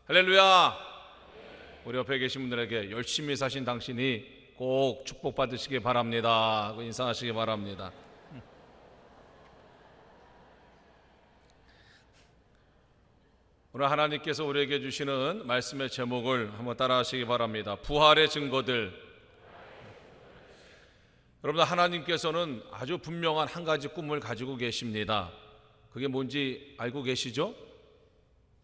할렐루야. 우리 옆에 계신 분들에게 열심히 사신 당신이 꼭 축복받으시기 바랍니다. 인사하시기 바랍니다. 오늘 하나님께서 우리에게 주시는 말씀의 제목을 한번 따라 하시기 바랍니다. 부활의 증거들. 여러분, 하나님께서는 아주 분명한 한 가지 꿈을 가지고 계십니다. 그게 뭔지 알고 계시죠?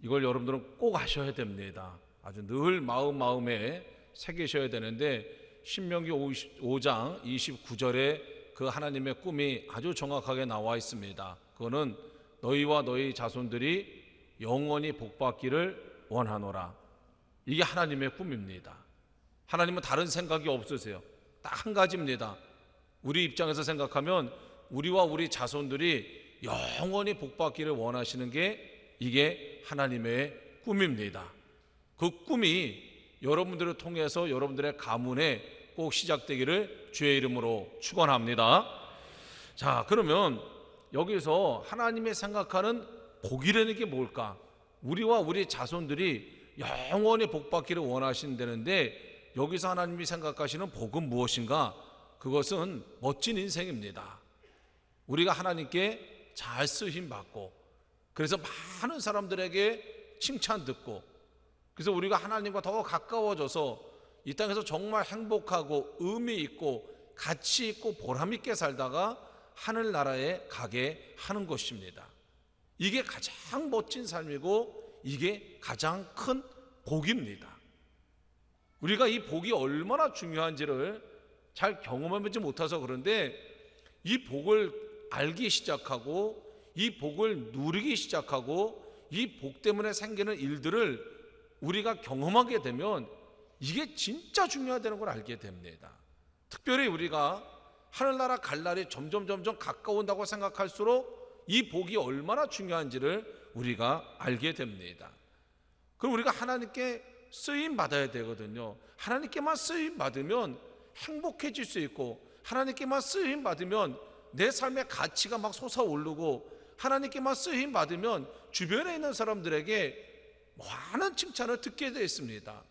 이걸 여러분들은 꼭 아셔야 됩니다. 아주 늘 마음에 새기셔야 되는데, 신명기 5장 29절에 그 하나님의 꿈이 아주 정확하게 나와 있습니다. 그거는 너희와 너희 자손들이 영원히 복받기를 원하노라. 이게 하나님의 꿈입니다. 하나님은 다른 생각이 없으세요. 딱 한 가지입니다. 우리 입장에서 생각하면 우리와 우리 자손들이 영원히 복받기를 원하시는 게 이게 하나님의 꿈입니다. 그 꿈이 여러분들을 통해서 여러분들의 가문에 꼭 시작되기를 주의 이름으로 축원합니다. 자, 그러면 여기서 하나님이 생각하는 복이라는 게 뭘까? 우리와 우리 자손들이 영원히 복받기를 원하신다는데, 여기서 하나님이 생각하시는 복은 무엇인가? 그것은 멋진 인생입니다. 우리가 하나님께 잘 쓰임받고, 그래서 많은 사람들에게 칭찬 듣고, 그래서 우리가 하나님과 더 가까워져서 이 땅에서 정말 행복하고 의미 있고 가치 있고 보람 있게 살다가 하늘나라에 가게 하는 것입니다. 이게 가장 멋진 삶이고 이게 가장 큰 복입니다. 우리가 이 복이 얼마나 중요한지를 잘 경험해보지 못해서 그런데, 이 복을 알기 시작하고 이 복을 누리기 시작하고 이 복 때문에 생기는 일들을 우리가 경험하게 되면 이게 진짜 중요하다는 걸 알게 됩니다. 특별히 우리가 하늘나라 갈 날이 점점 가까운다고 생각할수록 이 복이 얼마나 중요한지를 우리가 알게 됩니다. 그럼 우리가 하나님께 쓰임 받아야 되거든요. 하나님께만 쓰임 받으면 행복해질 수 있고, 하나님께만 쓰임 받으면 내 삶의 가치가 막 솟아오르고, 하나님께만 쓰임 받으면 주변에 있는 사람들에게 많은 칭찬을 듣게 되어 있습니다.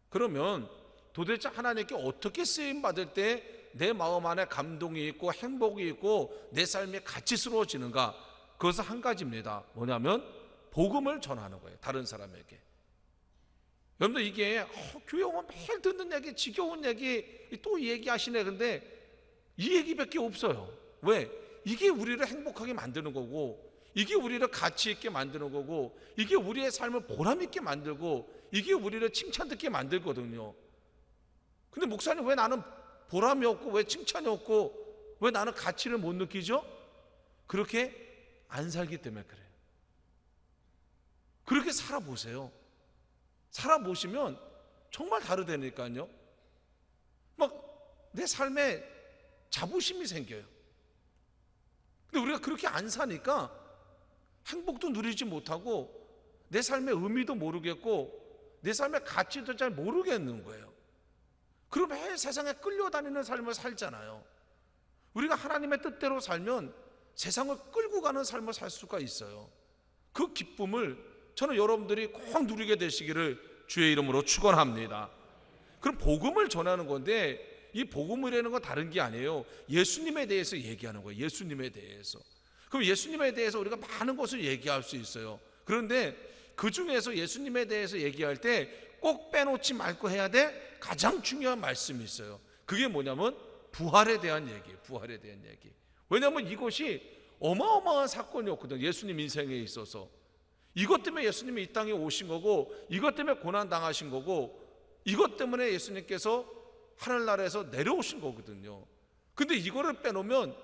그러면 도대체 하나님께 어떻게 쓰임 받을 때 내 마음 안에 감동이 있고 행복이 있고 내 삶이 가치스러워지는가? 그것은 한 가지입니다. 뭐냐면 복음을 전하는 거예요. 다른 사람에게. 여러분들, 이게 교회 오면 매일 듣는 얘기, 지겨운 얘기 또 얘기하시네. 근데 이 얘기밖에 없어요. 왜? 이게 우리를 행복하게 만드는 거고, 이게 우리를 가치 있게 만드는 거고, 이게 우리의 삶을 보람 있게 만들고, 이게 우리를 칭찬 듣게 만들거든요. 근데 목사님, 왜 나는 보람이 없고 왜 칭찬이 없고 왜 나는 가치를 못 느끼죠? 그렇게 안 살기 때문에 그래요. 그렇게 살아보세요. 살아보시면 정말 다르다니까요. 막 내 삶에 자부심이 생겨요. 근데 우리가 그렇게 안 사니까 행복도 누리지 못하고 내 삶의 의미도 모르겠고 내 삶의 가치도 잘 모르겠는 거예요. 그럼 매일 세상에 끌려다니는 삶을 살잖아요. 우리가 하나님의 뜻대로 살면 세상을 끌고 가는 삶을 살 수가 있어요. 그 기쁨을 저는 여러분들이 꼭 누리게 되시기를 주의 이름으로 축원합니다. 그럼 복음을 전하는 건데, 이 복음이라는 건 다른 게 아니에요. 예수님에 대해서 얘기하는 거예요. 예수님에 대해서. 그럼 예수님에 대해서 우리가 많은 것을 얘기할 수 있어요. 그런데 그 중에서 예수님에 대해서 얘기할 때 꼭 빼놓지 말고 해야 될 가장 중요한 말씀이 있어요. 그게 뭐냐면 부활에 대한 얘기예요. 부활에 대한 얘기. 왜냐하면 이것이 어마어마한 사건이었거든요. 예수님 인생에 있어서. 이것 때문에 예수님이 이 땅에 오신 거고, 이것 때문에 고난 당하신 거고, 이것 때문에 예수님께서 하늘나라에서 내려오신 거거든요. 근데 이거를 빼놓으면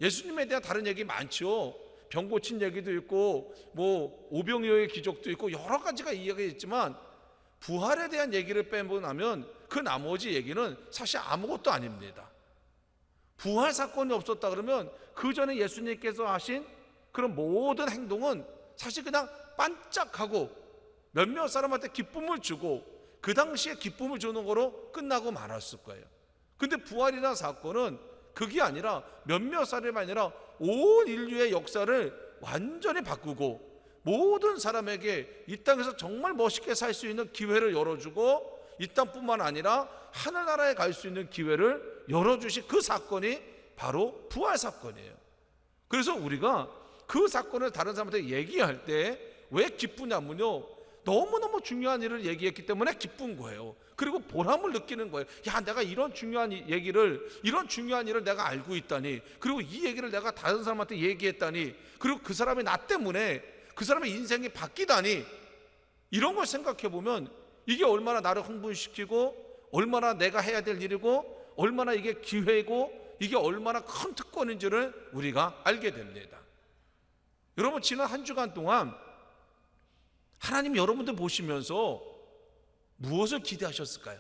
예수님에 대한 다른 얘기 많죠. 병 고친 얘기도 있고 뭐 오병이어의 기적도 있고 여러 가지가 이야기가 있지만, 부활에 대한 얘기를 빼고 나면 그 나머지 얘기는 사실 아무것도 아닙니다. 부활 사건이 없었다 그러면 그 전에 예수님께서 하신 그런 모든 행동은 사실 그냥 반짝하고 몇몇 사람한테 기쁨을 주고 그 당시에 기쁨을 주는 거로 끝나고 말았을 거예요. 근데 부활이라는 사건은 그게 아니라 몇몇 사람이 아니라 온 인류의 역사를 완전히 바꾸고, 모든 사람에게 이 땅에서 정말 멋있게 살 수 있는 기회를 열어주고, 이 땅뿐만 아니라 하늘나라에 갈 수 있는 기회를 열어주신 그 사건이 바로 부활 사건이에요. 그래서 우리가 그 사건을 다른 사람한테 얘기할 때 왜 기쁘냐면요, 너무너무 중요한 일을 얘기했기 때문에 기쁜 거예요. 그리고 보람을 느끼는 거예요. 야, 내가 이런 중요한 일을 내가 알고 있다니, 그리고 이 얘기를 내가 다른 사람한테 얘기했다니, 그리고 그 사람이 나 때문에 그 사람의 인생이 바뀌다니, 이런 걸 생각해 보면 이게 얼마나 나를 흥분시키고, 얼마나 내가 해야 될 일이고, 얼마나 이게 기회고, 이게 얼마나 큰 특권인지를 우리가 알게 됩니다. 여러분, 지난 한 주간 동안 하나님 여러분들 보시면서 무엇을 기대하셨을까요?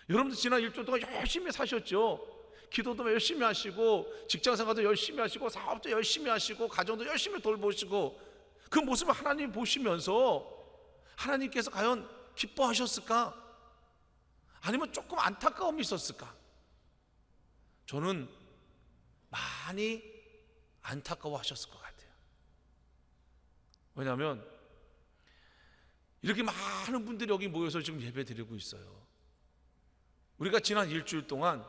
여러분들 지난 일주일 동안 열심히 사셨죠? 기도도 열심히 하시고, 직장생활도 열심히 하시고, 사업도 열심히 하시고, 가정도 열심히 돌보시고, 그 모습을 하나님 보시면서 하나님께서 과연 기뻐하셨을까? 아니면 조금 안타까움이 있었을까? 저는 많이 안타까워하셨을 것 같아요. 왜냐하면 이렇게 많은 분들이 여기 모여서 지금 예배 드리고 있어요. 우리가 지난 일주일 동안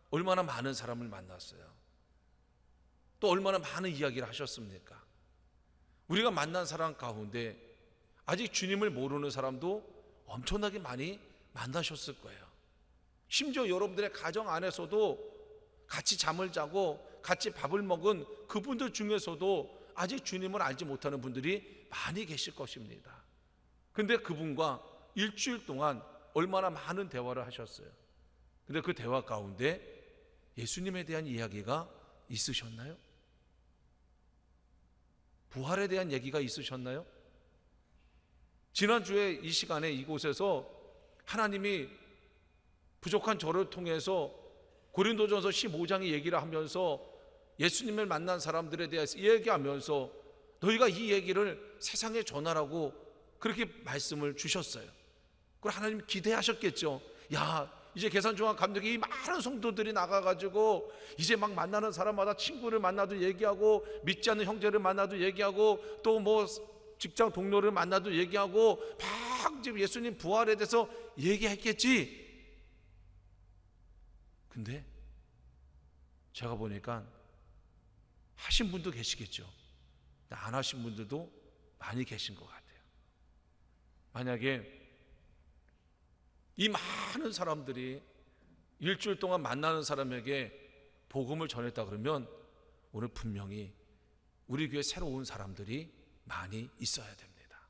얼마나 많은 사람을 만났어요. 또 얼마나 많은 이야기를 하셨습니까? 우리가 만난 사람 가운데 아직 주님을 모르는 사람도 엄청나게 많이 만나셨을 거예요. 심지어 여러분들의 가정 안에서도 같이 잠을 자고 같이 밥을 먹은 그분들 중에서도 아직 주님을 알지 못하는 분들이 많이 계실 것입니다. 근데 그분과 일주일 동안 얼마나 많은 대화를 하셨어요. 근데 그 대화 가운데 예수님에 대한 이야기가 있으셨나요? 부활에 대한 얘기가 있으셨나요? 지난주에 이 시간에 이곳에서 하나님이 부족한 저를 통해서 고린도전서 15장의 얘기를 하면서 예수님을 만난 사람들에 대해서 얘기하면서 너희가 이 얘기를 세상에 전하라고 그렇게 말씀을 주셨어요. 그걸 하나님 기대하셨겠죠. 야, 이제 계산중앙 감독이 이 많은 성도들이 나가가지고 이제 막 만나는 사람마다 친구를 만나도 얘기하고, 믿지 않는 형제를 만나도 얘기하고, 또 뭐 직장 동료를 만나도 얘기하고, 막 지금 예수님 부활에 대해서 얘기했겠지. 근데 제가 보니까 하신 분도 계시겠죠. 안 하신 분들도 많이 계신 것 같아요. 만약에 이 많은 사람들이 일주일 동안 만나는 사람에게 복음을 전했다 그러면 오늘 분명히 우리 교회 새로 온 사람들이 많이 있어야 됩니다.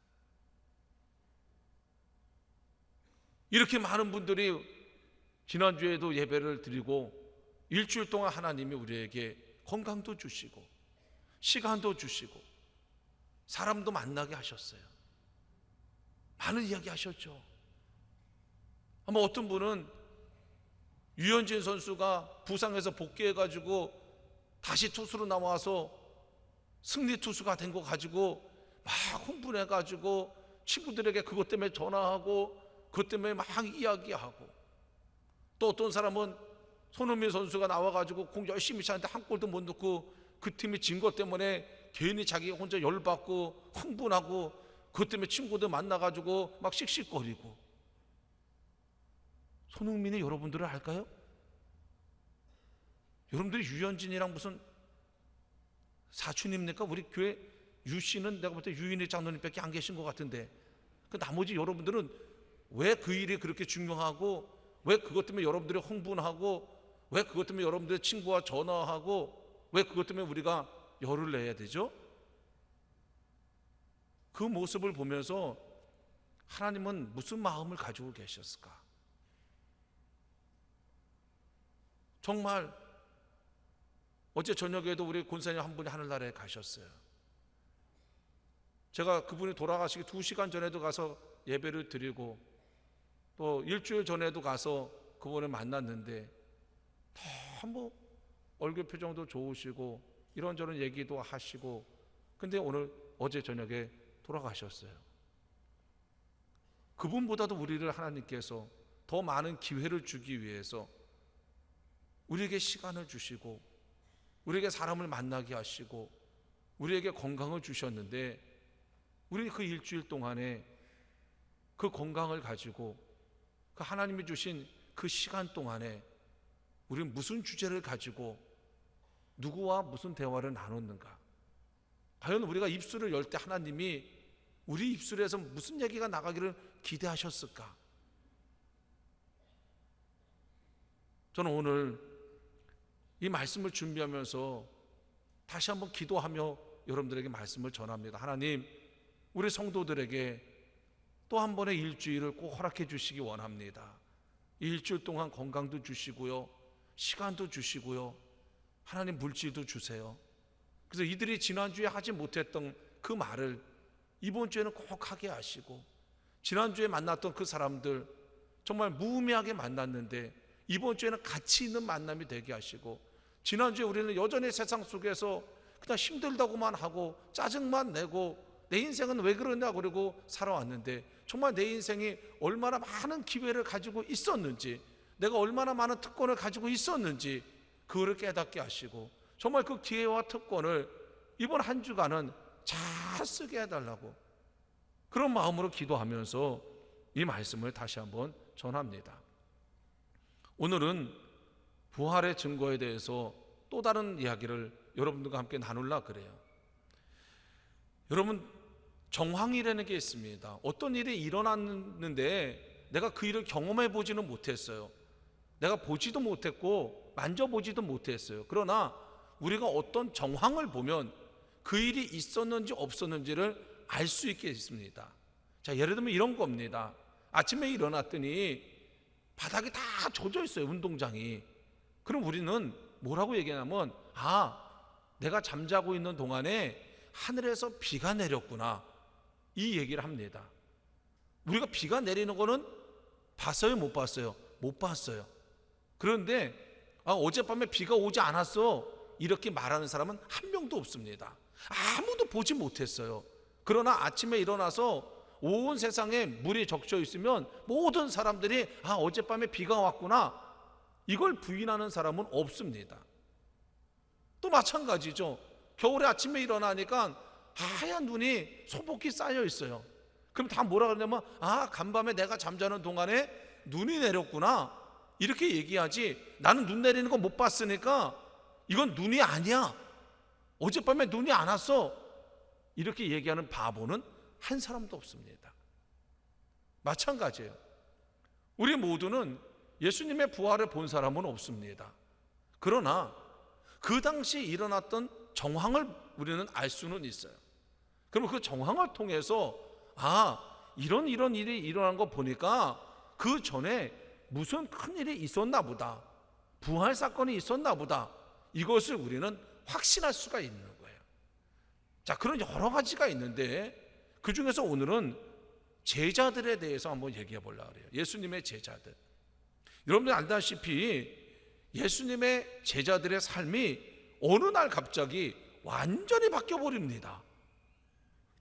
이렇게 많은 분들이 지난주에도 예배를 드리고 일주일 동안 하나님이 우리에게 건강도 주시고 시간도 주시고 사람도 만나게 하셨어요. 많은 이야기 하셨죠. 아마 어떤 분은 유현진 선수가 부상해서 복귀해가지고 다시 투수로 나와서 승리 투수가 된 거 가지고 막 흥분해가지고 친구들에게 그것 때문에 전화하고 그것 때문에 막 이야기하고, 또 어떤 사람은 손흥민 선수가 나와가지고 공 열심히 차는데 한 골도 못 넣고 그 팀이 진 것 때문에 괜히 자기가 혼자 열받고 흥분하고 그것 때문에 친구들 만나가지고 막 씩씩거리고. 손흥민이 여러분들을 알까요? 여러분들이 유현진이랑 무슨 사촌입니까? 우리 교회 유씨는 내가 볼 때 유인희 장로님밖에 안 계신 것 같은데, 그 나머지 여러분들은 왜 그 일이 그렇게 중요하고, 왜 그것 때문에 여러분들이 흥분하고, 왜 그것 때문에 여러분들의 친구와 전화하고, 왜 그것 때문에 우리가 열을 내야 되죠? 그 모습을 보면서 하나님은 무슨 마음을 가지고 계셨을까? 정말 어제 저녁에도 우리 권사님 한 분이 하늘나라에 가셨어요. 제가 그분이 돌아가시기 2시간 전에도 가서 예배를 드리고 또 일주일 전에도 가서 그분을 만났는데 너무 얼굴 표정도 좋으시고 이런저런 얘기도 하시고, 근데 어제 저녁에 돌아가셨어요. 그분보다도 우리를 하나님께서 더 많은 기회를 주기 위해서 우리에게 시간을 주시고 우리에게 사람을 만나게 하시고 우리에게 건강을 주셨는데 우리 그 일주일 동안에 그 건강을 가지고 그 하나님이 주신 그 시간 동안에 우리는 무슨 주제를 가지고 누구와 무슨 대화를 나눴는가? 과연 우리가 입술을 열 때 하나님이 우리 입술에서 무슨 얘기가 나가기를 기대하셨을까? 저는 오늘 이 말씀을 준비하면서 다시 한번 기도하며 여러분들에게 말씀을 전합니다. 하나님, 우리 성도들에게 또 한 번의 일주일을 꼭 허락해 주시기 원합니다. 이 일주일 동안 건강도 주시고요, 시간도 주시고요, 하나님 물질도 주세요. 그래서 이들이 지난주에 하지 못했던 그 말을 이번 주에는 꼭 하게 하시고, 지난주에 만났던 그 사람들 정말 무의미하게 만났는데 이번 주에는 가치 있는 만남이 되게 하시고, 지난주에 우리는 여전히 세상 속에서 그냥 힘들다고만 하고 짜증만 내고 내 인생은 왜 그러냐 그러고 살아왔는데 정말 내 인생이 얼마나 많은 기회를 가지고 있었는지, 내가 얼마나 많은 특권을 가지고 있었는지 그거를 깨닫게 하시고, 정말 그 기회와 특권을 이번 한 주간은 잘 쓰게 해달라고 그런 마음으로 기도하면서 이 말씀을 다시 한번 전합니다. 오늘은 부활의 증거에 대해서 또 다른 이야기를 여러분들과 함께 나누려고 그래요. 여러분, 정황이라는 게 있습니다. 어떤 일이 일어났는데 내가 그 일을 경험해 보지는 못했어요. 내가 보지도 못했고 만져보지도 못했어요. 그러나 우리가 어떤 정황을 보면 그 일이 있었는지 없었는지를 알 수 있게 있습니다. 자, 예를 들면 이런 겁니다. 아침에 일어났더니 바닥이 다 젖어 있어요, 운동장이. 그럼 우리는 뭐라고 얘기하냐면, 내가 잠자고 있는 동안에 하늘에서 비가 내렸구나, 이 얘기를 합니다. 우리가 비가 내리는 거는 봤어요, 못 봤어요? 못 봤어요. 그런데 어젯밤에 비가 오지 않았어, 이렇게 말하는 사람은 한 명도 없습니다. 아무도 보지 못했어요. 그러나 아침에 일어나서 온 세상에 물이 적셔 있으면 모든 사람들이 어젯밤에 비가 왔구나, 이걸 부인하는 사람은 없습니다. 또 마찬가지죠. 겨울에 아침에 일어나니까 하얀 눈이 소복히 쌓여 있어요. 그럼 다 뭐라 그러냐면, 간밤에 내가 잠자는 동안에 눈이 내렸구나, 이렇게 얘기하지, 나는 눈 내리는 거 못 봤으니까 이건 눈이 아니야, 어젯밤에 눈이 안 왔어, 이렇게 얘기하는 바보는 한 사람도 없습니다. 마찬가지예요. 우리 모두는 예수님의 부활을 본 사람은 없습니다. 그러나 그 당시 일어났던 정황을 우리는 알 수는 있어요. 그럼 그 정황을 통해서 이런 일이 일어난 거 보니까 그 전에 무슨 큰일이 있었나 보다, 부활 사건이 있었나 보다, 이것을 우리는 확신할 수가 있는 거예요. 자, 그런 여러 가지가 있는데 그 중에서 오늘은 제자들에 대해서 한번 얘기해 보려고 해요. 예수님의 제자들. 여러분들 알다시피 예수님의 제자들의 삶이 어느 날 갑자기 완전히 바뀌어 버립니다.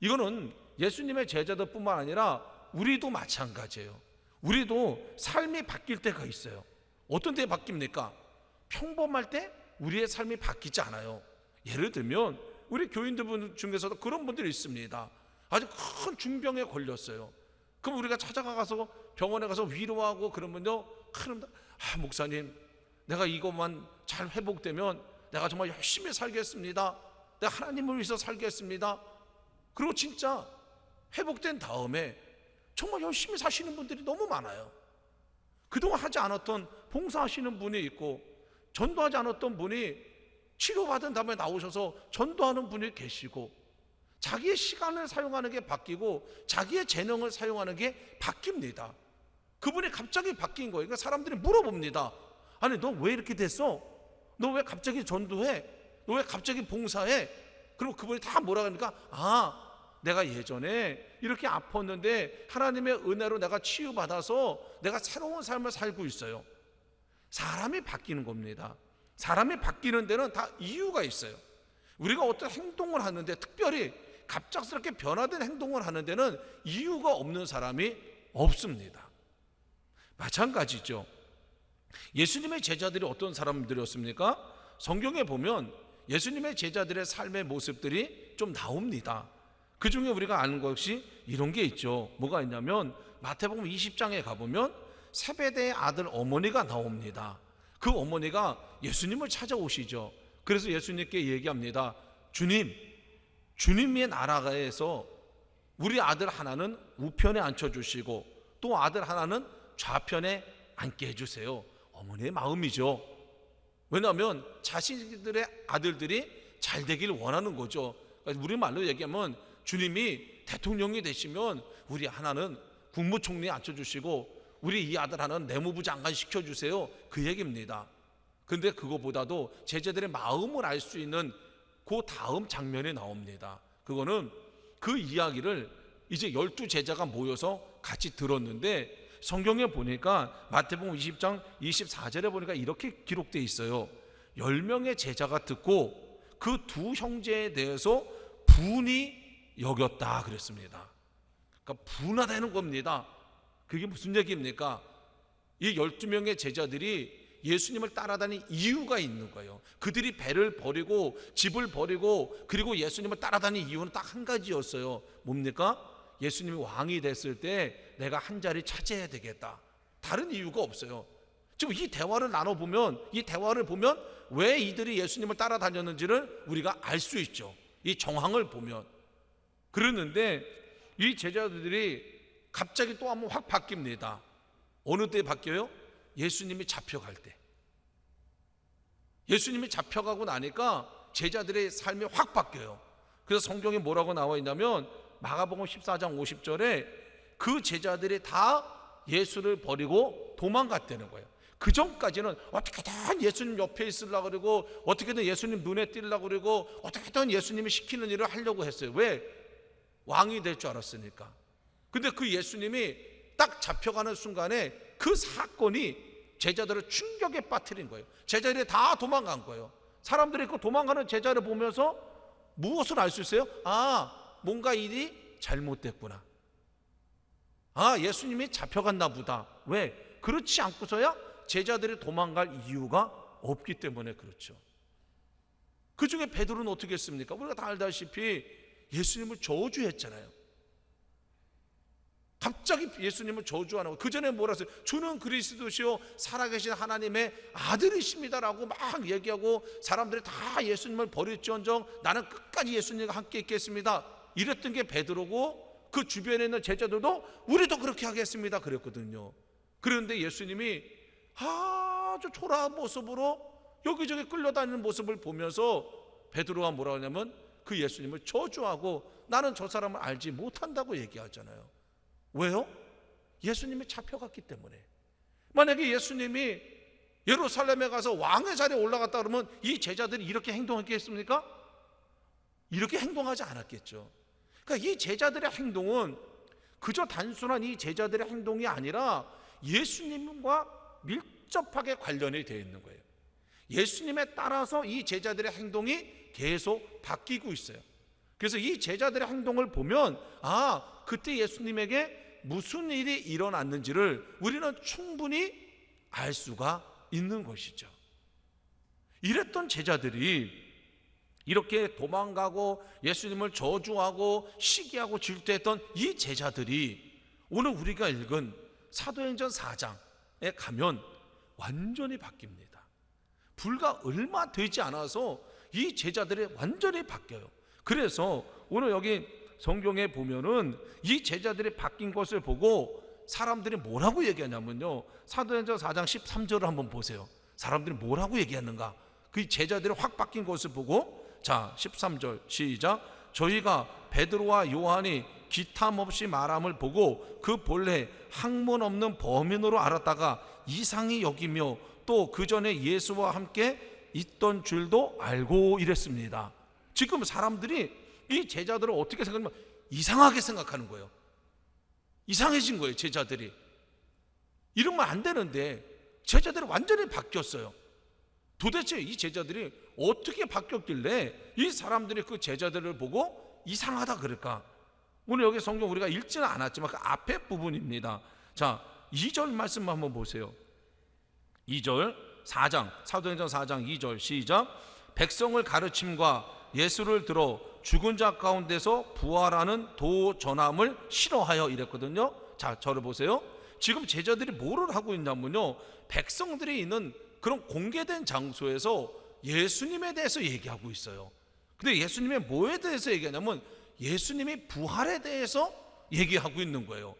이거는 예수님의 제자들뿐만 아니라 우리도 마찬가지예요. 우리도 삶이 바뀔 때가 있어요. 어떤 때 바뀝니까? 평범할 때 우리의 삶이 바뀌지 않아요. 예를 들면 우리 교인들 중에서도 그런 분들이 있습니다. 아주 큰 중병에 걸렸어요. 그럼 우리가 찾아가서 병원에 가서 위로하고 그러면요, 목사님, 내가 이것만 잘 회복되면 내가 정말 열심히 살겠습니다, 내가 하나님을 위해서 살겠습니다. 그리고 진짜 회복된 다음에 정말 열심히 사시는 분들이 너무 많아요. 그동안 하지 않았던 봉사하시는 분이 있고, 전도하지 않았던 분이 치료받은 다음에 나오셔서 전도하는 분이 계시고, 자기의 시간을 사용하는 게 바뀌고 자기의 재능을 사용하는 게 바뀝니다. 그분이 갑자기 바뀐 거예요. 그러니까 사람들이 물어봅니다. 아니, 너 왜 이렇게 됐어? 너 왜 갑자기 전도해? 너 왜 갑자기 봉사해? 그리고 그분이 다 뭐라 그러니까, 내가 예전에 이렇게 아팠는데 하나님의 은혜로 내가 치유받아서 내가 새로운 삶을 살고 있어요. 사람이 바뀌는 겁니다. 사람이 바뀌는 데는 다 이유가 있어요. 우리가 어떤 행동을 하는데, 특별히 갑작스럽게 변화된 행동을 하는 데는 이유가 없는 사람이 없습니다. 마찬가지죠. 예수님의 제자들이 어떤 사람들이었습니까? 성경에 보면 예수님의 제자들의 삶의 모습들이 좀 나옵니다. 그 중에 우리가 아는 것이 이런 게 있죠. 뭐가 있냐면 마태복음 20장에 가보면 세베대의 아들 어머니가 나옵니다. 그 어머니가 예수님을 찾아오시죠. 그래서 예수님께 얘기합니다. 주님의 나라에서 우리 아들 하나는 우편에 앉혀주시고 또 아들 하나는 좌편에 앉게 해주세요. 어머니의 마음이죠. 왜냐하면 자신들의 아들들이 잘 되기를 원하는 거죠. 우리말로 얘기하면 주님이 대통령이 되시면 우리 하나는 국무총리에 앉혀주시고 우리 이 아들 하나는 내무부 장관 시켜주세요, 그 얘기입니다. 근데 그거보다도 제자들의 마음을 알 수 있는 그 다음 장면이 나옵니다. 그거는 그 이야기를 이제 12제자가 모여서 같이 들었는데 성경에 보니까 마태복음 20장 24절에 보니까 이렇게 기록되어 있어요. 10명의 제자가 듣고 그 두 형제에 대해서 분이 여겼다 그랬습니다. 그러니까 분하다는 겁니다. 그게 무슨 얘기입니까? 이 12명의 제자들이 예수님을 따라다닌 이유가 있는 거예요. 그들이 배를 버리고 집을 버리고 그리고 예수님을 따라다닌 이유는 딱 한 가지였어요. 뭡니까? 예수님이 왕이 됐을 때 내가 한 자리 차지해야 되겠다. 다른 이유가 없어요. 지금 이 대화를 나눠보면, 이 대화를 보면 왜 이들이 예수님을 따라다녔는지를 우리가 알 수 있죠. 이 정황을 보면. 그랬는데 이 제자들이 갑자기 또 한번 확 바뀝니다. 어느 때 바뀌어요? 예수님이 잡혀갈 때. 예수님이 잡혀가고 나니까 제자들의 삶이 확 바뀌어요. 그래서 성경에 뭐라고 나와 있냐면 마가복음 14장 50절에 그 제자들이 다 예수를 버리고 도망갔다는 거예요. 그 전까지는 어떻게든 예수님 옆에 있으려고 그러고 어떻게든 예수님 눈에 띄려고 그러고 어떻게든 예수님이 시키는 일을 하려고 했어요. 왜? 왕이 될 줄 알았으니까. 근데 그 예수님이 딱 잡혀가는 순간에 그 사건이 제자들을 충격에 빠뜨린 거예요. 제자들이 다 도망간 거예요. 사람들이 그 도망가는 제자를 보면서 무엇을 알 수 있어요? 아, 뭔가 일이 잘못됐구나. 아, 예수님이 잡혀갔나 보다. 왜? 그렇지 않고서야 제자들이 도망갈 이유가 없기 때문에 그렇죠. 그 중에 베드로는 어떻게 했습니까? 우리가 다 알다시피 예수님을 저주했잖아요. 갑자기 예수님을 저주하는 거. 그 전에 뭐라 했어요? 주는 그리스도시요 살아계신 하나님의 아들이십니다라고 막 얘기하고 사람들이 다 예수님을 버릴지언정 나는 끝까지 예수님과 함께 있겠습니다. 이랬던 게 베드로고 그 주변에 있는 제자들도 우리도 그렇게 하겠습니다 그랬거든요. 그런데 예수님이 아주 초라한 모습으로 여기저기 끌려다니는 모습을 보면서 베드로가 뭐라 하냐면 그 예수님을 저주하고 나는 저 사람을 알지 못한다고 얘기하잖아요. 왜요? 예수님이 잡혀갔기 때문에. 만약에 예수님이 예루살렘에 가서 왕의 자리에 올라갔다 그러면 이 제자들이 이렇게 행동했겠습니까? 이렇게 행동하지 않았겠죠. 그러니까 이 제자들의 행동은 그저 단순한 이 제자들의 행동이 아니라 예수님과 밀접하게 관련이 되어 있는 거예요. 예수님에 따라서 이 제자들의 행동이 계속 바뀌고 있어요. 그래서 이 제자들의 행동을 보면 아, 그때 예수님에게 무슨 일이 일어났는지를 우리는 충분히 알 수가 있는 것이죠. 이랬던 제자들이 이렇게 도망가고 예수님을 저주하고 시기하고 질투했던 이 제자들이 오늘 우리가 읽은 사도행전 4장에 가면 완전히 바뀝니다. 불과 얼마 되지 않아서 이 제자들이 완전히 바뀌어요. 그래서 오늘 여기 성경에 보면은 이 제자들이 바뀐 것을 보고 사람들이 뭐라고 얘기하냐면요, 사도행전 4장 13절을 한번 보세요. 사람들이 뭐라고 얘기하는가? 그 제자들이 확 바뀐 것을 보고 자 13절 시작. 저희가 베드로와 요한이 기탐 없이 말함을 보고 그 본래 학문 없는 범인으로 알았다가 이상히 여기며 또 그 전에 예수와 함께 있던 줄도 알고 이랬습니다. 지금 사람들이 이 제자들을 어떻게 생각하면 이상하게 생각하는 거예요. 이상해진 거예요. 제자들이 이러면 안 되는데 제자들이 완전히 바뀌었어요. 도대체 이 제자들이 어떻게 바뀌었길래 이 사람들이 그 제자들을 보고 이상하다 그럴까? 오늘 여기 성경 우리가 읽지는 않았지만 그 앞에 부분입니다. 자 2절 말씀 한번 보세요. 2절 4장 사도행전 4장 2절 시작. 백성을 가르침과 예수를 들어 죽은 자 가운데서 부활하는 도 전함을 싫어하여 이랬거든요. 자, 저를 보세요. 지금 제자들이 뭐를 하고 있냐면요, 백성들이 있는 그런 공개된 장소에서 예수님에 대해서 얘기하고 있어요. 근데 예수님의 뭐에 대해서 얘기하냐면 예수님이 부활에 대해서 얘기하고 있는 거예요.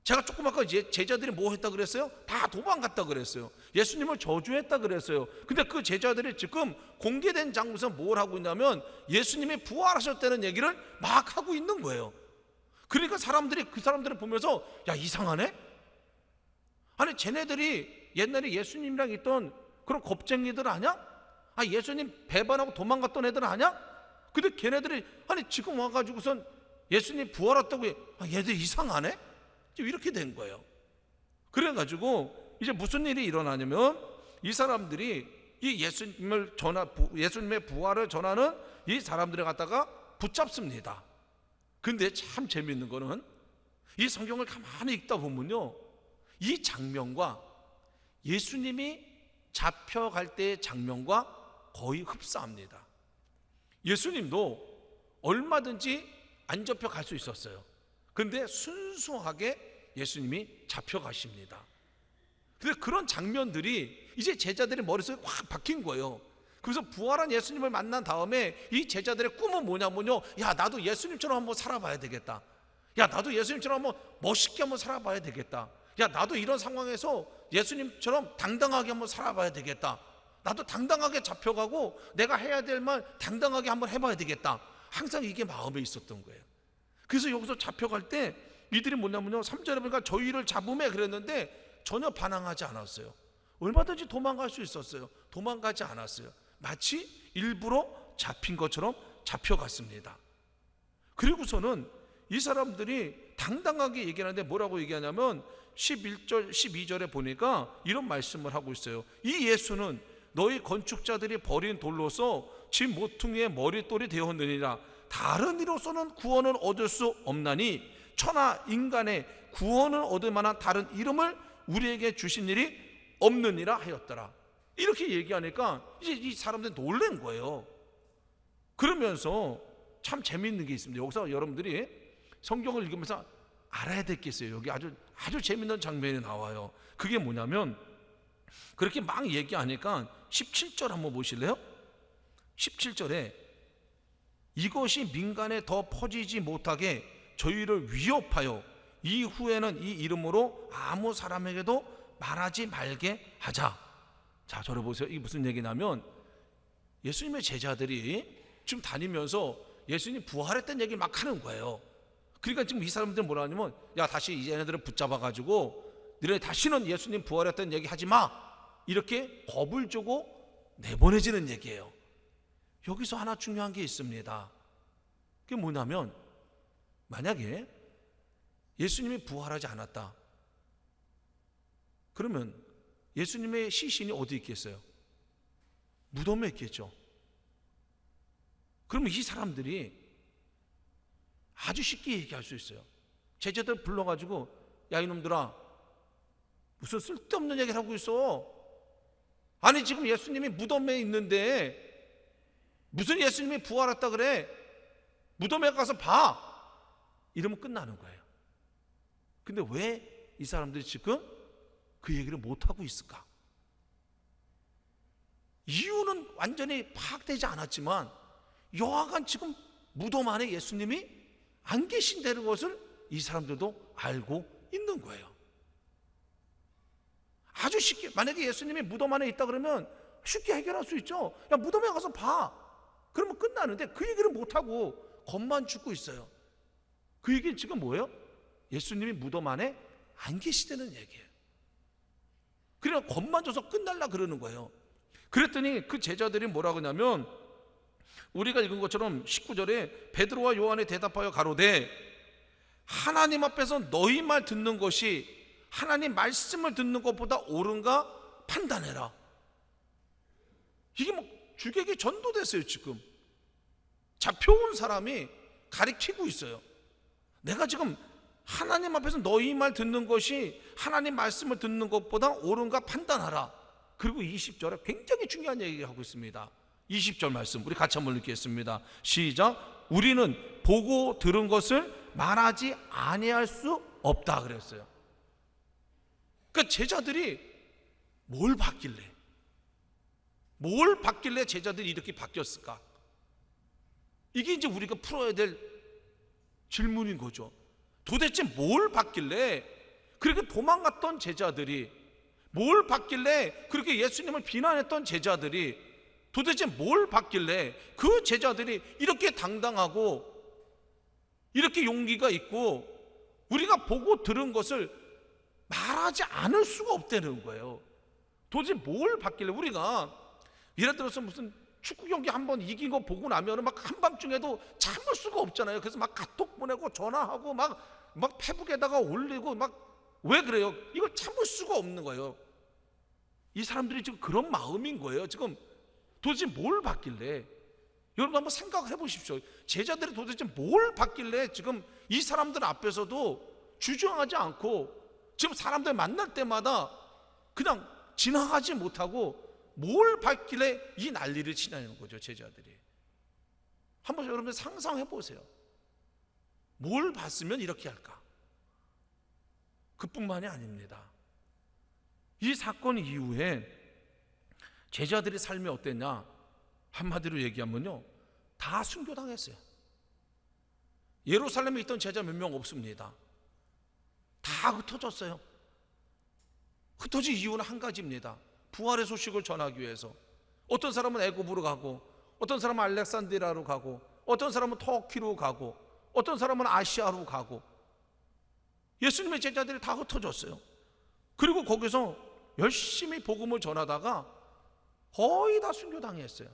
제가 조금 아까 제자들이 뭐 했다 그랬어요? 다 도망갔다 그랬어요. 예수님을 저주했다 그랬어요. 근데 그 제자들이 지금 공개된 장소에서 뭘 하고 있냐면 예수님이 부활하셨다는 얘기를 막 하고 있는 거예요. 그러니까 그 사람들을 보면서 야, 이상하네? 아니, 쟤네들이 옛날에 예수님이랑 있던 그런 겁쟁이들 아냐? 아, 예수님 배반하고 도망갔던 애들 아냐? 근데 걔네들이 아니 지금 와가지고선 예수님 부활했다고 얘들 이상하네? 이렇게 된 거예요. 그래가지고 이제 무슨 일이 일어나냐면 이 사람들이 이 예수님의 부활을 전하는 이 사람들을 갖다가 붙잡습니다. 근데 참 재밌는 거는 이 성경을 가만히 읽다 보면요, 이 장면과 예수님이 잡혀갈 때의 장면과 거의 흡사합니다. 예수님도 얼마든지 안 잡혀갈 수 있었어요. 근데 순수하게 예수님이 잡혀가십니다. 근데 그런 장면들이 이제 제자들의 머릿속에 확 박힌 거예요. 그래서 부활한 예수님을 만난 다음에 이 제자들의 꿈은 뭐냐면요, 야, 나도 예수님처럼 한번 살아봐야 되겠다. 야, 나도 예수님처럼 한번 멋있게 한번 살아봐야 되겠다. 야, 나도 이런 상황에서 예수님처럼 당당하게 한번 살아봐야 되겠다. 나도 당당하게 잡혀가고 내가 해야 될 말 당당하게 한번 해봐야 되겠다. 항상 이게 마음에 있었던 거예요. 그래서 여기서 잡혀갈 때 이들이 뭐냐면요, 3절에 보니까 저희를 잡음에 그랬는데 전혀 반항하지 않았어요. 얼마든지 도망갈 수 있었어요. 도망가지 않았어요. 마치 일부러 잡힌 것처럼 잡혀갔습니다. 그리고서는 이 사람들이 당당하게 얘기하는데 뭐라고 얘기하냐면 11절 12절에 보니까 이런 말씀을 하고 있어요. 이 예수는 너희 건축자들이 버린 돌로서 집 모퉁이의 머릿돌이 되었느니라. 다른 이로서는 구원을 얻을 수 없나니 천하 인간의 구원을 얻을 만한 다른 이름을 우리에게 주신 일이 없느니라 하였더라. 이렇게 얘기하니까 이제 이 사람들이 놀란 거예요. 그러면서 참 재미있는 게 있습니다. 여기서 여러분들이 성경을 읽으면서 알아야 될 게 있어요. 여기 아주 재미있는 장면이 나와요. 그게 뭐냐면 그렇게 막 얘기하니까 17절 한번 보실래요? 17절에 이것이 민간에 더 퍼지지 못하게 저희를 위협하여 이후에는 이 이름으로 아무 사람에게도 말하지 말게 하자. 자, 저를 보세요. 이게 무슨 얘기냐면 예수님의 제자들이 지금 다니면서 예수님 부활했다는 얘기를 막 하는 거예요. 그러니까 지금 이 사람들은 뭐라 하냐면 야, 다시 이 얘네들을 붙잡아가지고 너네 다시는 예수님 부활했다는 얘기 하지 마, 이렇게 겁을 주고 내보내지는 얘기예요. 여기서 하나 중요한 게 있습니다. 그게 뭐냐면 만약에 예수님이 부활하지 않았다 그러면 예수님의 시신이 어디 있겠어요? 무덤에 있겠죠. 그러면 이 사람들이 아주 쉽게 얘기할 수 있어요. 제자들 불러가지고 야, 이놈들아, 무슨 쓸데없는 얘기를 하고 있어. 아니 지금 예수님이 무덤에 있는데 무슨 예수님이 부활했다 그래? 무덤에 가서 봐. 이러면 끝나는 거예요. 근데 왜 이 사람들이 지금 그 얘기를 못하고 있을까? 이유는 완전히 파악되지 않았지만 여하간 지금 무덤 안에 예수님이 안 계신다는 것을 이 사람들도 알고 있는 거예요. 아주 쉽게, 만약에 예수님이 무덤 안에 있다 그러면 쉽게 해결할 수 있죠. 야, 무덤에 가서 봐. 그러면 끝나는데 그 얘기를 못하고 겁만 죽고 있어요. 그 얘기는 지금 뭐예요? 예수님이 무덤 안에 안 계시다는 얘기예요. 그러니까 겁만 줘서 끝날라 그러는 거예요. 그랬더니 그 제자들이 뭐라고 하냐면 우리가 읽은 것처럼 19절에 베드로와 요한이 대답하여 가로되 하나님 앞에서 너희 말 듣는 것이 하나님 말씀을 듣는 것보다 옳은가 판단해라. 이게 뭐 주객이 전도됐어요. 지금 잡혀온 사람이 가리키고 있어요. 내가 지금 하나님 앞에서 너희 말 듣는 것이 하나님 말씀을 듣는 것보다 옳은가 판단하라. 그리고 20절에 굉장히 중요한 얘기를 하고 있습니다. 20절 말씀 우리 같이 한번 읽겠습니다. 시작. 우리는 보고 들은 것을 말하지 아니할 수 없다 그랬어요. 그러니까 제자들이 뭘 봤길래 제자들이 이렇게 바뀌었을까? 이게 이제 우리가 풀어야 될 질문인 거죠. 도대체 뭘 봤길래 그렇게 도망갔던 제자들이, 뭘 봤길래 그렇게 예수님을 비난했던 제자들이, 도대체 뭘 봤길래 그 제자들이 이렇게 당당하고 이렇게 용기가 있고 우리가 보고 들은 것을 말하지 않을 수가 없다는 거예요. 도대체 뭘 봤길래 우리가 예를 들어서 무슨 축구 경기 한번 이긴 거 보고 나면 막 한밤중에도 참을 수가 없잖아요. 그래서 막 카톡 보내고 전화하고 막 페북에다가 올리고 막 왜 그래요? 이걸 참을 수가 없는 거예요. 이 사람들이 지금 그런 마음인 거예요. 지금 도대체 뭘 봤길래? 여러분 한번 생각을 해보십시오. 제자들이 도대체 뭘 봤길래 지금 이 사람들 앞에서도 주저하지 않고 지금 사람들 만날 때마다 그냥 지나가지 못하고 뭘 봤길래 이 난리를 치냐는 거죠. 제자들이 한번 여러분 상상해 보세요. 뭘 봤으면 이렇게 할까? 그뿐만이 아닙니다. 이 사건 이후에 제자들의 삶이 어땠냐? 한마디로 얘기하면요, 다 순교당했어요. 예루살렘에 있던 제자 몇 명 없습니다. 다 흩어졌어요. 흩어진 이유는 한 가지입니다. 부활의 소식을 전하기 위해서. 어떤 사람은 애굽으로 가고, 어떤 사람은 알렉산드리아로 가고, 어떤 사람은 터키로 가고, 어떤 사람은 아시아로 가고. 예수님의 제자들이 다 흩어졌어요. 그리고 거기서 열심히 복음을 전하다가 거의 다 순교당했어요.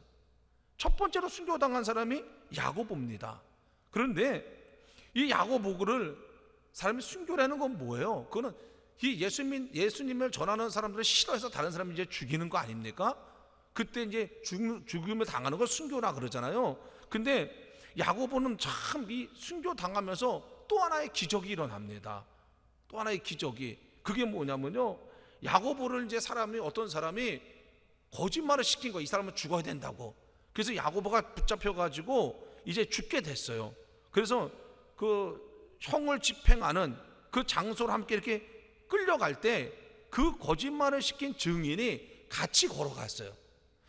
첫 번째로 순교당한 사람이 야고보입니다. 그런데 이 야고보를 사람이 순교라는 건 뭐예요? 그거는 이 예수님을 전하는 사람들을 싫어해서 다른 사람이 이제 죽이는 거 아닙니까? 그때 이제 죽임을 당하는 걸 순교라 그러잖아요. 근데 야고보는 참 이 순교 당하면서 또 하나의 기적이 일어납니다. 또 하나의 기적이, 그게 뭐냐면요, 야고보를 이제 어떤 사람이 거짓말을 시킨 거예요. 이 사람은 죽어야 된다고. 그래서 야고보가 붙잡혀 가지고 이제 죽게 됐어요. 그래서 그 형을 집행하는 그 장소를 함께 이렇게 끌려갈 때 그 거짓말을 시킨 증인이 같이 걸어갔어요.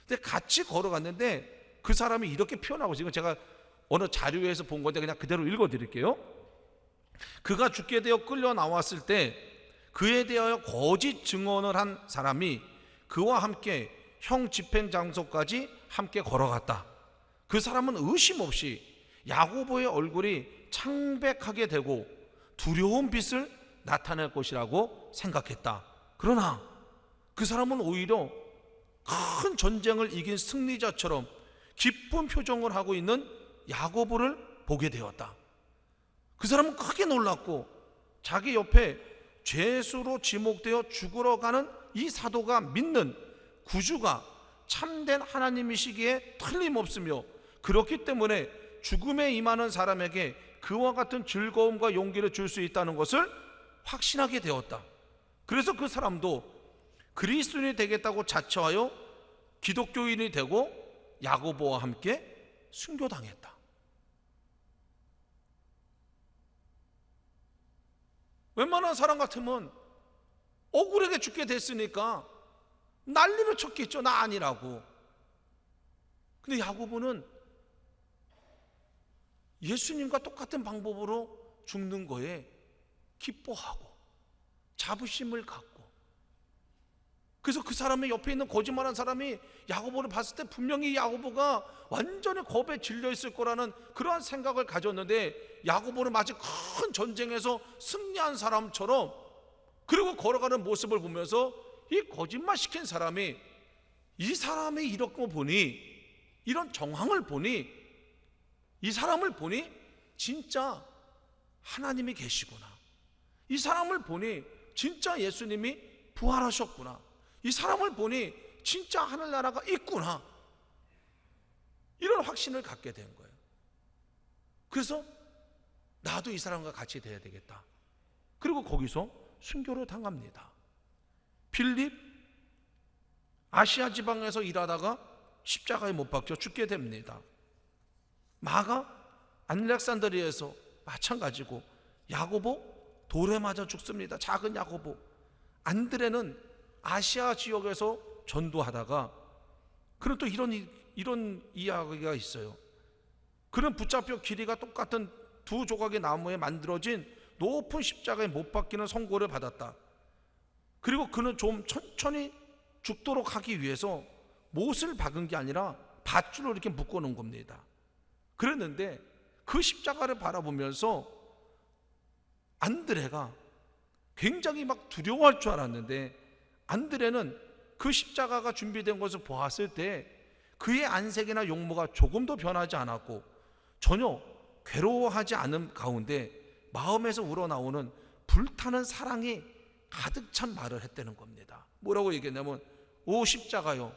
근데 같이 걸어갔는데 그 사람이 이렇게 표현하고 있어요. 이건 제가 어느 자료에서 본 건데 그냥 그대로 읽어 드릴게요. 그가 죽게 되어 끌려 나왔을 때 그에 대하여 거짓 증언을 한 사람이 그와 함께 형 집행 장소까지 함께 걸어갔다. 그 사람은 의심 없이 야고보의 얼굴이 창백하게 되고 두려운 빛을 나타낼 것이라고 생각했다. 그러나 그 사람은 오히려 큰 전쟁을 이긴 승리자처럼 기쁜 표정을 하고 있는 야고보를 보게 되었다. 그 사람은 크게 놀랐고 자기 옆에 죄수로 지목되어 죽으러 가는 이 사도가 믿는 구주가 참된 하나님이시기에 틀림없으며 그렇기 때문에 죽음에 임하는 사람에게 그와 같은 즐거움과 용기를 줄 수 있다는 것을 확신하게 되었다. 그래서 그 사람도 그리스도인이 되겠다고 자처하여 기독교인이 되고 야고보와 함께 순교당했다. 웬만한 사람 같으면 억울하게 죽게 됐으니까 난리를 쳤겠죠. 나 아니라고. 근데 야고보는 예수님과 똑같은 방법으로 죽는 거에 기뻐하고 자부심을 갖고, 그래서 그 사람의 옆에 있는 거짓말한 사람이 야고보를 봤을 때 분명히 야고보가 완전히 겁에 질려 있을 거라는 그러한 생각을 가졌는데 야고보는 마치 큰 전쟁에서 승리한 사람처럼 그리고 걸어가는 모습을 보면서 이 거짓말 시킨 사람이, 이 사람이 이런 거 보니, 이런 정황을 보니, 이 사람을 보니 진짜 하나님이 계시구나, 이 사람을 보니 진짜 예수님이 부활하셨구나, 이 사람을 보니 진짜 하늘나라가 있구나, 이런 확신을 갖게 된 거예요. 그래서 나도 이 사람과 같이 돼야 되겠다. 그리고 거기서 순교를 당합니다. 필립, 아시아 지방에서 일하다가 십자가에 못 박혀 죽게 됩니다. 마가 알렉산드리아에서 마찬가지고, 야고보 돌에 맞아 죽습니다. 작은 야고보. 안드레는 아시아 지역에서 전도하다가, 그런 또 이런 이야기가 있어요. 그는 붙잡혀 길이가 똑같은 두 조각의 나무에 만들어진 높은 십자가에 못 박히는 선고를 받았다. 그리고 그는 좀 천천히 죽도록 하기 위해서 못을 박은 게 아니라 밧줄로 이렇게 묶어 놓은 겁니다. 그랬는데 그 십자가를 바라보면서 안드레가 굉장히 막 두려워할 줄 알았는데, 안드레는 그 십자가가 준비된 것을 보았을 때 그의 안색이나 용모가 조금도 변하지 않았고 전혀 괴로워하지 않은 가운데 마음에서 우러나오는 불타는 사랑이 가득 찬 말을 했다는 겁니다. 뭐라고 얘기했냐면, 오 십자가요,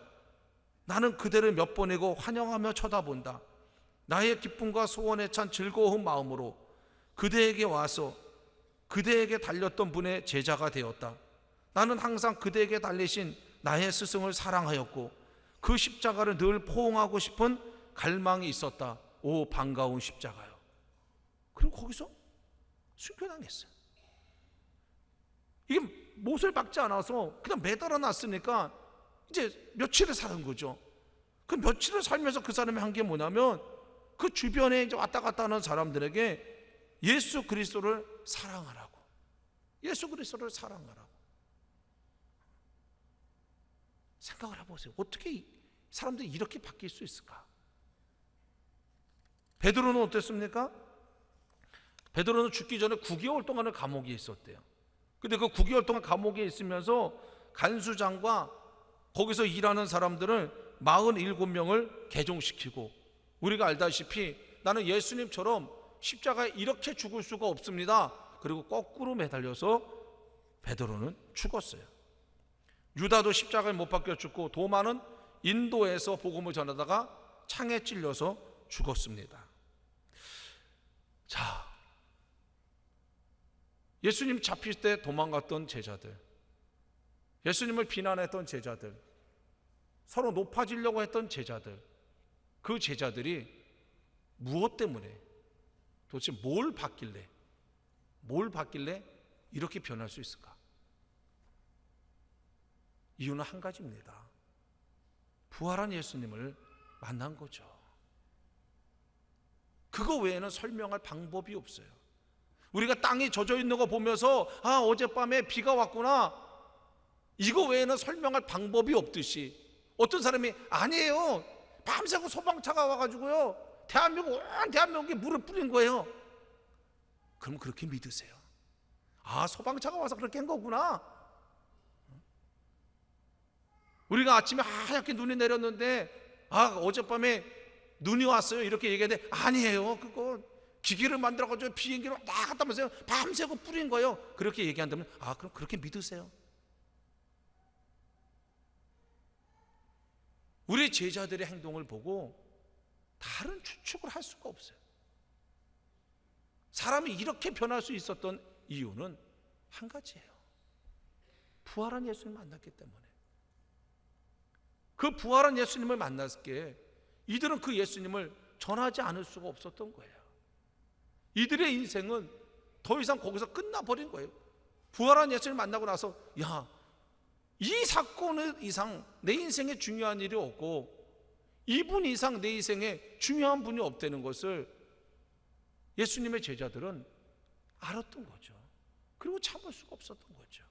나는 그대를 몇 번이고 환영하며 쳐다본다. 나의 기쁨과 소원에 찬 즐거운 마음으로 그대에게 와서 그대에게 달렸던 분의 제자가 되었다. 나는 항상 그대에게 달리신 나의 스승을 사랑하였고 그 십자가를 늘 포옹하고 싶은 갈망이 있었다. 오 반가운 십자가요. 그리고 거기서 순교당했어요. 이게 못을 박지 않아서 그냥 매달아 놨으니까 이제 며칠을 사는 거죠. 그 며칠을 살면서 그 사람이 한 게 뭐냐면, 그 주변에 이제 왔다 갔다 하는 사람들에게 예수 그리스도를 사랑하라고, 예수 그리스도를 사랑하라고. 생각을 해보세요. 어떻게 사람들이 이렇게 바뀔 수 있을까? 베드로는 어땠습니까? 베드로는 죽기 전에 9개월 동안의 감옥에 있었대요. 근데 그 9개월 동안 감옥에 있으면서 간수장과 거기서 일하는 사람들을 47명을 개종시키고, 우리가 알다시피 나는 예수님처럼 십자가에 이렇게 죽을 수가 없습니다. 그리고 거꾸로 매달려서 베드로는 죽었어요. 유다도 십자가에 못 박혀 죽고, 도마는 인도에서 복음을 전하다가 창에 찔려서 죽었습니다. 자, 예수님 잡힐 때 도망갔던 제자들, 예수님을 비난했던 제자들, 서로 높아지려고 했던 제자들, 그 제자들이 무엇 때문에, 도대체 뭘 받길래 이렇게 변할 수 있을까? 이유는 한 가지입니다. 부활한 예수님을 만난 거죠. 그거 외에는 설명할 방법이 없어요. 우리가 땅이 젖어 있는 거 보면서 아 어젯밤에 비가 왔구나, 이거 외에는 설명할 방법이 없듯이, 어떤 사람이 아니에요, 밤새고 소방차가 와가지고요 온 대한민국에 물을 뿌린 거예요. 그럼 그렇게 믿으세요. 아 소방차가 와서 그렇게 한 거구나. 우리가 아침에 하얗게 눈이 내렸는데 아 어젯밤에 눈이 왔어요 이렇게 얘기하는데, 아니에요, 그거 기계를 만들어가지고 비행기로 딱 갔다 오면서 밤새고 뿌린 거예요. 그렇게 얘기한다면 아 그럼 그렇게 믿으세요. 우리 제자들의 행동을 보고 다른 추측을 할 수가 없어요. 사람이 이렇게 변할 수 있었던 이유는 한 가지예요. 부활한 예수님을 만났기 때문에. 그 부활한 예수님을 만났기에 이들은 그 예수님을 전하지 않을 수가 없었던 거예요. 이들의 인생은 더 이상 거기서 끝나버린 거예요. 부활한 예수님을 만나고 나서 야, 이 사건 이상 내 인생에 중요한 일이 없고 이분 이상 내 인생에 중요한 분이 없다는 것을 예수님의 제자들은 알았던 거죠. 그리고 참을 수가 없었던 거죠.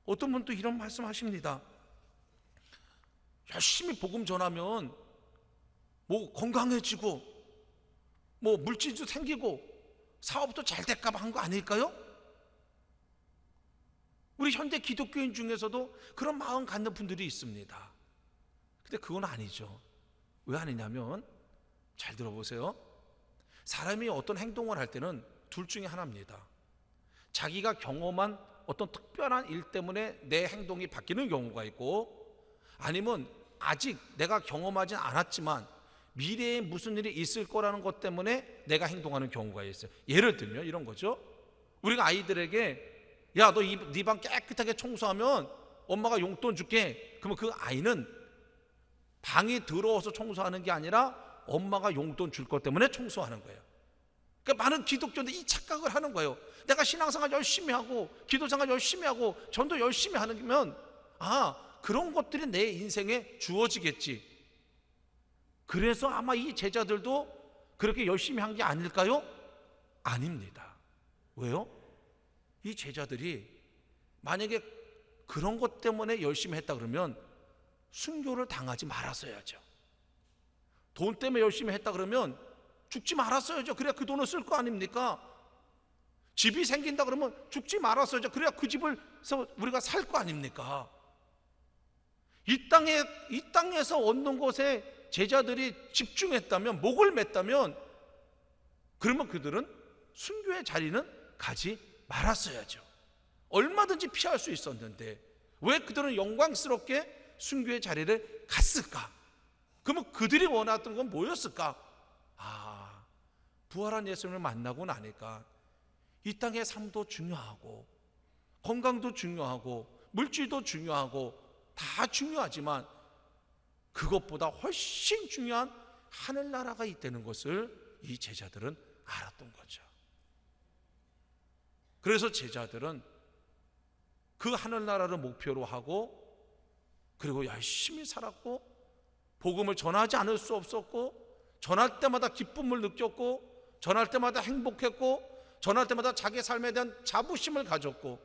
어떤 분도 이런 말씀 하십니다. 열심히 복음 전하면 뭐 건강해지고 뭐 물질도 생기고 사업도 잘 될까 봐 한 거 아닐까요? 우리 현대 기독교인 중에서도 그런 마음 갖는 분들이 있습니다. 근데 그건 아니죠. 왜 아니냐면 잘 들어보세요. 사람이 어떤 행동을 할 때는 둘 중에 하나입니다. 자기가 경험한 어떤 특별한 일 때문에 내 행동이 바뀌는 경우가 있고, 아니면 아직 내가 경험하진 않았지만 미래에 무슨 일이 있을 거라는 것 때문에 내가 행동하는 경우가 있어요. 예를 들면 이런 거죠. 우리가 아이들에게 야, 너 네 방 깨끗하게 청소하면 엄마가 용돈 줄게. 그러면 그 아이는 방이 더러워서 청소하는 게 아니라 엄마가 용돈 줄 것 때문에 청소하는 거예요. 그러니까 많은 기독교인들이 이 착각을 하는 거예요. 내가 신앙생활 열심히 하고 기도생활 열심히 하고 전도 열심히 하면 그런 것들이 내 인생에 주어지겠지. 그래서 아마 이 제자들도 그렇게 열심히 한 게 아닐까요? 아닙니다. 왜요? 이 제자들이 만약에 그런 것 때문에 열심히 했다 그러면 순교를 당하지 말았어야죠. 돈 때문에 열심히 했다 그러면 죽지 말았어야죠. 그래야 그 돈을 쓸 거 아닙니까? 집이 생긴다 그러면 죽지 말았어야죠. 그래야 그 집을서 우리가 살 거 아닙니까? 이 땅에서 얻는 것에 제자들이 집중했다면, 목을 맸다면, 그러면 그들은 순교의 자리는 가지 말았어야죠. 얼마든지 피할 수 있었는데 왜 그들은 영광스럽게 순교의 자리를 갔을까? 그러면 그들이 원했던 건 뭐였을까? 부활한 예수님을 만나고 나니까 이 땅의 삶도 중요하고 건강도 중요하고 물질도 중요하고 다 중요하지만 그것보다 훨씬 중요한 하늘나라가 있다는 것을 이 제자들은 알았던 거죠. 그래서 제자들은 그 하늘나라를 목표로 하고 그리고 열심히 살았고 복음을 전하지 않을 수 없었고 전할 때마다 기쁨을 느꼈고 전할 때마다 행복했고 전할 때마다 자기 삶에 대한 자부심을 가졌고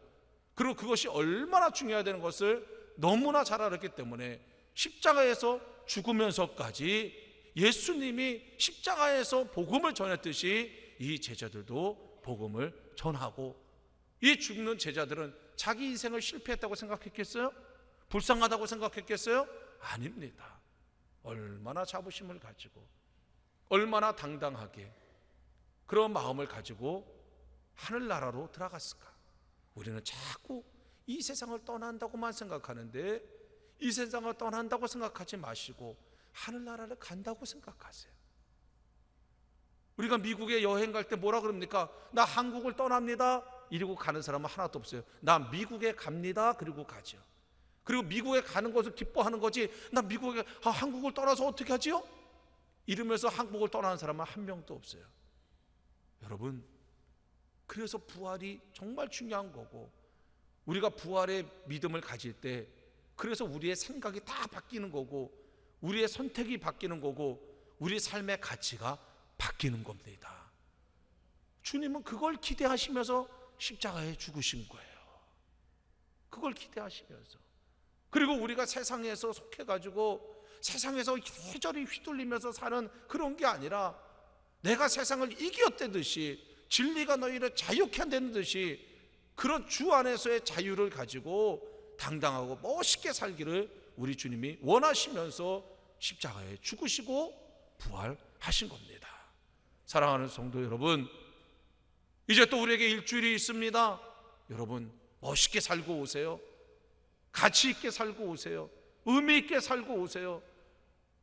그리고 그것이 얼마나 중요하다는 것을 너무나 잘 알았기 때문에 십자가에서 죽으면서까지 예수님이 십자가에서 복음을 전했듯이 이 제자들도 복음을 전하고 이 죽는 제자들은 자기 인생을 실패했다고 생각했겠어요? 불쌍하다고 생각했겠어요? 아닙니다. 얼마나 자부심을 가지고 얼마나 당당하게 그런 마음을 가지고 하늘나라로 들어갔을까? 우리는 자꾸 이 세상을 떠난다고만 생각하는데 이 세상을 떠난다고 생각하지 마시고 하늘나라를 간다고 생각하세요. 우리가 미국에 여행 갈 때 뭐라 그럽니까? 나 한국을 떠납니다. 이러고 가는 사람은 하나도 없어요. 나 미국에 갑니다. 그리고 가죠. 그리고 미국에 가는 것을 기뻐하는 거지 나 미국에 한국을 떠나서 어떻게 하지요? 이러면서 한국을 떠나는 사람은 한 명도 없어요. 여러분, 그래서 부활이 정말 중요한 거고 우리가 부활의 믿음을 가질 때 그래서 우리의 생각이 다 바뀌는 거고 우리의 선택이 바뀌는 거고 우리 삶의 가치가 바뀌는 겁니다. 주님은 그걸 기대하시면서 십자가에 죽으신 거예요. 그걸 기대하시면서 그리고 우리가 세상에서 속해가지고 세상에서 이리저리 휘둘리면서 사는 그런 게 아니라 내가 세상을 이겼다듯이 진리가 너희를 자유케 한다는 듯이 그런 주 안에서의 자유를 가지고 당당하고 멋있게 살기를 우리 주님이 원하시면서 십자가에 죽으시고 부활하신 겁니다. 사랑하는 성도 여러분, 이제 또 우리에게 일주일이 있습니다. 여러분 멋있게 살고 오세요. 가치 있게 살고 오세요. 의미 있게 살고 오세요.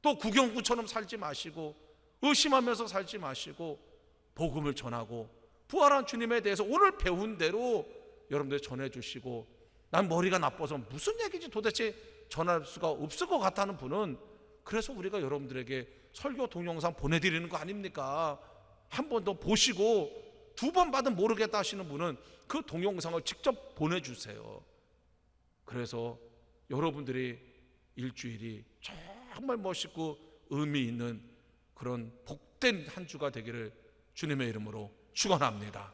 또 구경구처럼 살지 마시고 의심하면서 살지 마시고 복음을 전하고 부활한 주님에 대해서 오늘 배운 대로 여러분들 전해주시고 난 머리가 나빠서 무슨 얘기인지 도대체 전할 수가 없을 것 같다는 분은 그래서 우리가 여러분들에게 설교 동영상 보내드리는 거 아닙니까? 한 번 더 보시고 두 번 받은 모르겠다 하시는 분은 그 동영상을 직접 보내주세요. 그래서 여러분들이 일주일이 정말 멋있고 의미 있는 그런 복된 한 주가 되기를 주님의 이름으로 축원합니다.